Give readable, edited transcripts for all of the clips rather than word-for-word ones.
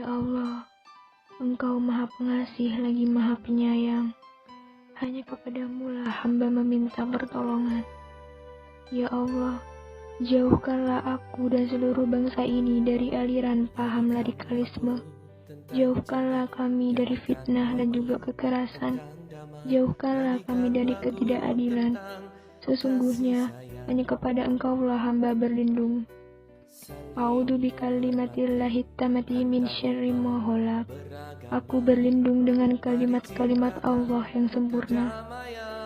Ya Allah, Engkau Maha Pengasih lagi Maha Penyayang. Hanya kepadamu lah hamba meminta pertolongan. Ya Allah, jauhkanlah aku dan seluruh bangsa ini dari aliran paham radikalisme. Jauhkanlah kami dari fitnah dan juga kekerasan. Jauhkanlah kami dari ketidakadilan. Sesungguhnya, hanya kepada Engkaulah hamba berlindung. A'udzu bikalimatillahi tammati min syarri ma khalaq. Aku berlindung dengan kalimat-kalimat Allah yang sempurna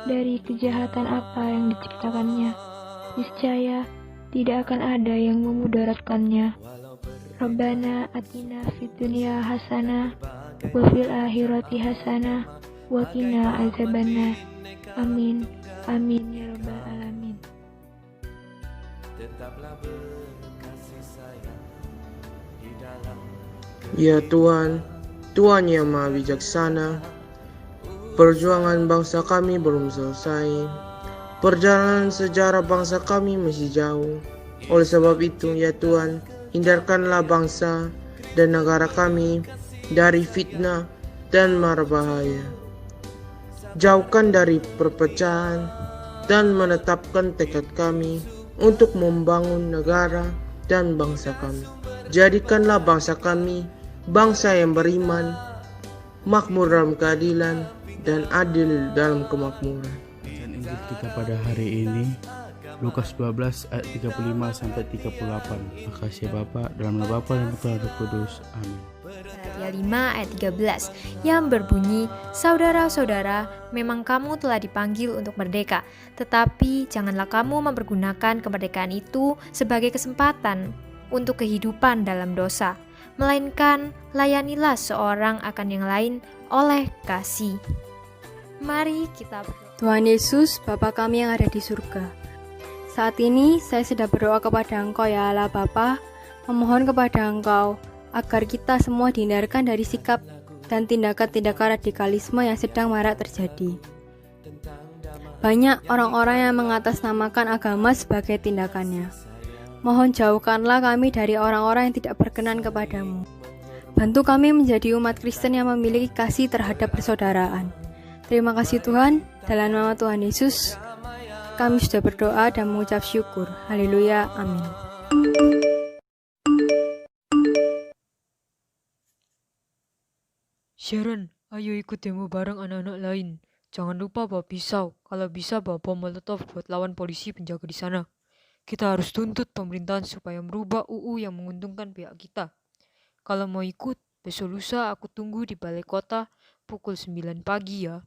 dari kejahatan apa yang diciptakannya. Niscaya tidak akan ada yang memudaratkannya. Rabbana atina fid dunya hasanah wa fil akhirati hasanah wa qina azabannar. Amin. Amin ya rabbal alamin. Ya Tuhan, Tuhan yang Maha Bijaksana, perjuangan bangsa kami belum selesai. Perjalanan sejarah bangsa kami masih jauh. Oleh sebab itu, ya Tuhan, hindarkanlah bangsa dan negara kami dari fitnah dan mara bahaya. Jauhkan dari perpecahan dan menetapkan tekad kami untuk membangun negara dan bangsa kami. Jadikanlah bangsa kami bangsa yang beriman, makmur dalam keadilan, dan adil dalam kemakmuran. Bacaan Injil kita pada hari ini Lukas 12 ayat 35 sampai 38. Makasih Bapa, dalam nama Bapa dan Putra dan Roh Kudus. Amin. Galatia 5 ayat 13 yang berbunyi, "Saudara-saudara, memang kamu telah dipanggil untuk merdeka, tetapi janganlah kamu mempergunakan kemerdekaan itu sebagai kesempatan untuk kehidupan dalam dosa, melainkan layanilah seorang akan yang lain oleh kasih." Mari kita berdoa. Tuhan Yesus, Bapa kami yang ada di surga, saat ini saya sedang berdoa kepada Engkau ya Allah Bapa, memohon kepada Engkau agar kita semua dihindarkan dari sikap dan tindakan-tindakan radikalisme yang sedang marak terjadi. Banyak orang-orang yang mengatasnamakan agama sebagai tindakannya. Mohon jauhkanlah kami dari orang-orang yang tidak berkenan kepadamu. Bantu kami menjadi umat Kristen yang memiliki kasih terhadap persaudaraan. Terima kasih Tuhan, dalam nama Tuhan Yesus, kami sudah berdoa dan mengucap syukur. Haleluya, amin. Sharon, ayo ikut demo bareng anak-anak lain. Jangan lupa bawa pisau, kalau bisa bawa bom molotov buat lawan polisi penjaga di sana. Kita harus tuntut pemerintahan supaya merubah UU yang menguntungkan pihak kita. Kalau mau ikut, besok lusa aku tunggu di balai kota pukul 9 pagi ya.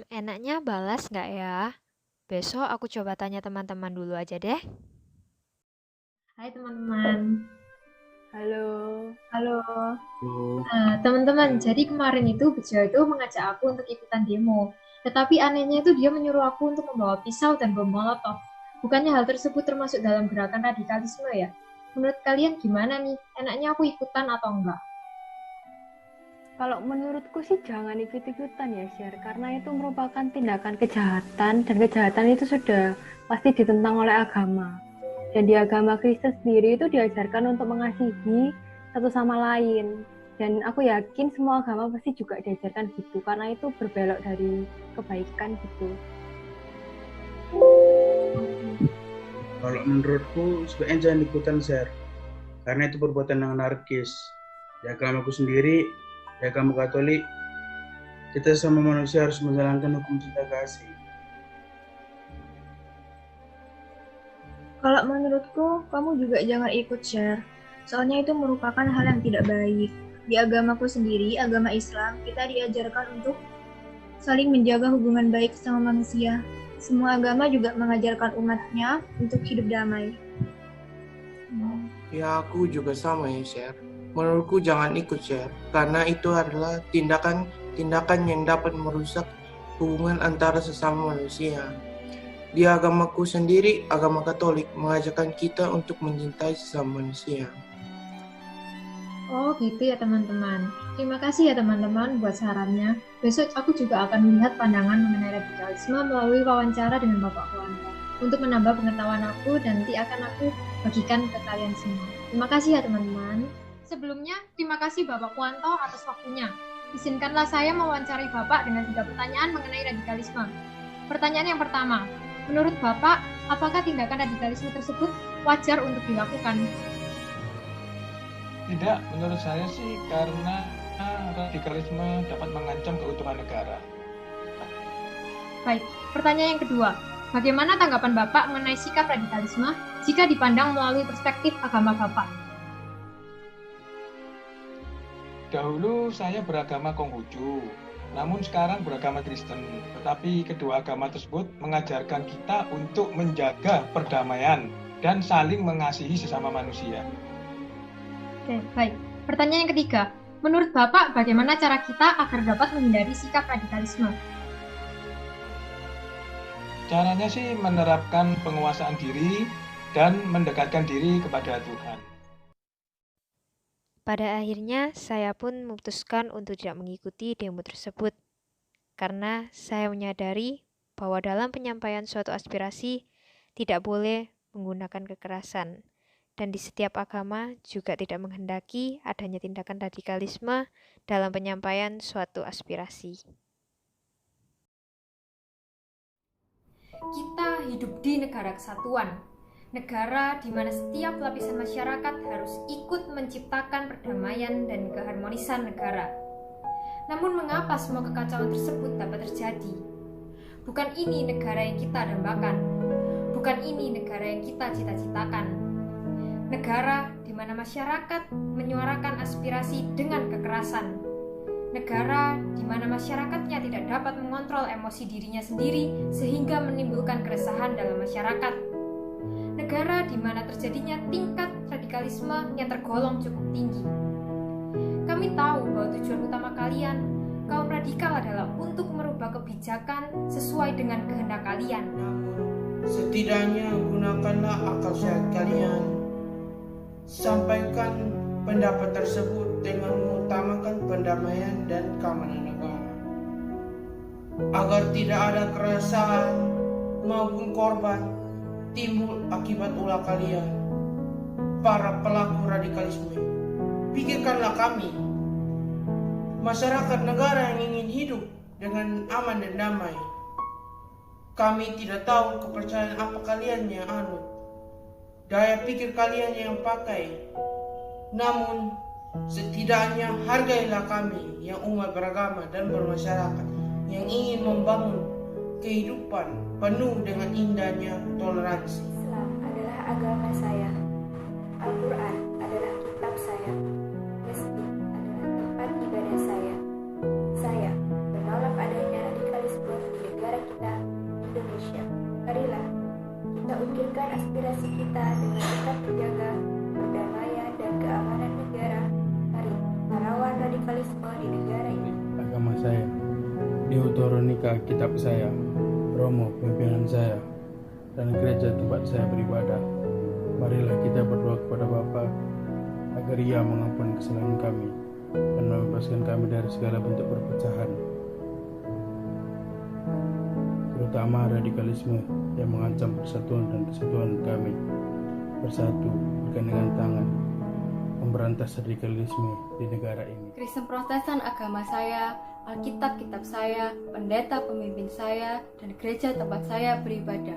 Enaknya balas nggak ya? Besok aku coba tanya teman-teman dulu aja deh. Hai teman-teman. Halo. Halo. Halo. Nah, teman-teman, jadi kemarin itu Bejo itu mengajak aku untuk ikutan demo. Tetapi anehnya itu dia menyuruh aku untuk membawa pisau dan bom molotov. Bukannya hal tersebut termasuk dalam gerakan radikalisme ya? Menurut kalian gimana nih? Enaknya aku ikutan atau enggak? Kalau menurutku sih jangan ikut-ikutan ya, Sher, karena itu merupakan tindakan kejahatan dan kejahatan itu sudah pasti ditentang oleh agama. Dan di agama Kristen sendiri itu diajarkan untuk mengasihi satu sama lain. Dan aku yakin semua agama pasti juga diajarkan gitu, karena itu berbelok dari kebaikan gitu. Kalau menurutku sebaiknya jangan ikutan share, karena itu perbuatan yang anarkis. Di agamaku sendiri, di agama Katolik, kita sama manusia harus menjalankan hukum cinta kasih. Kalau menurutku, kamu juga jangan ikut share. Soalnya itu merupakan hal yang tidak baik. Di agamaku sendiri, agama Islam, kita diajarkan untuk saling menjaga hubungan baik sama manusia. Semua agama juga mengajarkan umatnya untuk hidup damai. Ya aku juga sama ya share. Menurutku jangan ikut share, karena itu adalah tindakan yang dapat merusak hubungan antara sesama manusia. Di agamaku sendiri, agama Katolik, mengajarkan kita untuk mencintai sesama manusia. Oh gitu ya teman-teman. Terima kasih ya teman-teman buat sarannya. Besok aku juga akan melihat pandangan mengenai radikalisme melalui wawancara dengan Bapak Kuanto untuk menambah pengetahuan aku dan nanti akan aku bagikan ke kalian semua. Terima kasih ya teman-teman. Sebelumnya, terima kasih Bapak Kuanto atas waktunya. Izinkanlah saya mewawancari Bapak dengan 3 pertanyaan mengenai radikalisme. Pertanyaan yang pertama, menurut Bapak, apakah tindakan radikalisme tersebut wajar untuk dilakukan? Tidak, menurut saya sih karena radikalisme dapat mengancam keutuhan negara. Baik, pertanyaan yang kedua, bagaimana tanggapan Bapak mengenai sikap radikalisme jika dipandang melalui perspektif agama Bapak? Dahulu saya beragama Konghucu, namun sekarang beragama Kristen. Tetapi kedua agama tersebut mengajarkan kita untuk menjaga perdamaian dan saling mengasihi sesama manusia. Oke, baik. Pertanyaan yang ketiga, menurut Bapak bagaimana cara kita agar dapat menghindari sikap radikalisme? Caranya sih menerapkan penguasaan diri dan mendekatkan diri kepada Tuhan. Pada akhirnya, saya pun memutuskan untuk tidak mengikuti demo tersebut, karena saya menyadari bahwa dalam penyampaian suatu aspirasi tidak boleh menggunakan kekerasan, dan di setiap agama juga tidak menghendaki adanya tindakan radikalisme dalam penyampaian suatu aspirasi. Kita hidup di negara kesatuan, negara di mana setiap lapisan masyarakat harus ikut menciptakan perdamaian dan keharmonisan negara. Namun mengapa semua kekacauan tersebut dapat terjadi? Bukan ini negara yang kita dambakan. Bukan ini negara yang kita cita-citakan. Negara di mana masyarakat menyuarakan aspirasi dengan kekerasan. Negara di mana masyarakatnya tidak dapat mengontrol emosi dirinya sendiri sehingga menimbulkan keresahan dalam masyarakat. Negara di mana terjadinya tingkat radikalisme yang tergolong cukup tinggi. Kami tahu bahwa tujuan utama kalian, kaum radikal, adalah untuk merubah kebijakan sesuai dengan kehendak kalian. Setidaknya gunakanlah akal sehat kalian. Sampaikan pendapat tersebut dengan mengutamakan pendamaian dan keamanan negara. Agar tidak ada keresahan maupun korban timbul akibat ulah kalian, para pelaku radikalisme. Pikirkanlah kami, masyarakat negara yang ingin hidup dengan aman dan damai. Kami tidak tahu kepercayaan apa kalian yang anut, daya pikir kalian yang pakai. Namun, setidaknya hargailah kami yang umat beragama dan bermasyarakat yang ingin membangun kehidupan penuh dengan indahnya toleransi. Islam adalah agama saya. Al-Quran adalah kitab saya. Masjid adalah tempat ibadah saya. Saya menolak adanya radikalisme di negara kita, Indonesia. Marilah kita ukirkan aspirasi kita dengan tetap menjaga perdamaian dan keamanan negara. Mari melawan radikalisme di negara ini. Agama saya, Deuteronika kitab saya, Romo pimpinan saya, dan gereja tempat saya beribadah. Marilah kita berdoa kepada Bapa agar Ia mengampuni kesalahan kami dan membebaskan kami dari segala bentuk perpecahan, terutama radikalisme yang mengancam persatuan dan kesatuan kami. Bersatu bergandengan tangan memberantas radikalisme di negara ini. Kristen Protestan agama saya, Alkitab kitab saya, pendeta pemimpin saya, dan gereja tempat saya beribadah.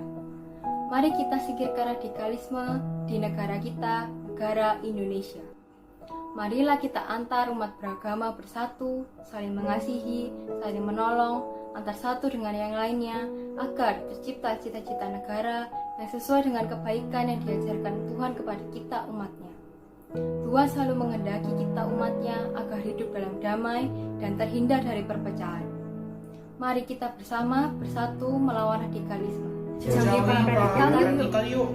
Mari kita singkirkan radikalisme di negara kita, negara Indonesia. Marilah kita antar umat beragama bersatu, saling mengasihi, saling menolong, antar satu dengan yang lainnya, agar tercipta cita-cita negara yang sesuai dengan kebaikan yang diajarkan Tuhan kepada kita umatnya. Tuhan selalu menghendaki kita umatnya agar hidup dalam damai dan terhindar dari perpecahan. Mari kita bersama bersatu melawan radikalisme. Jangan lupa radikal yuk.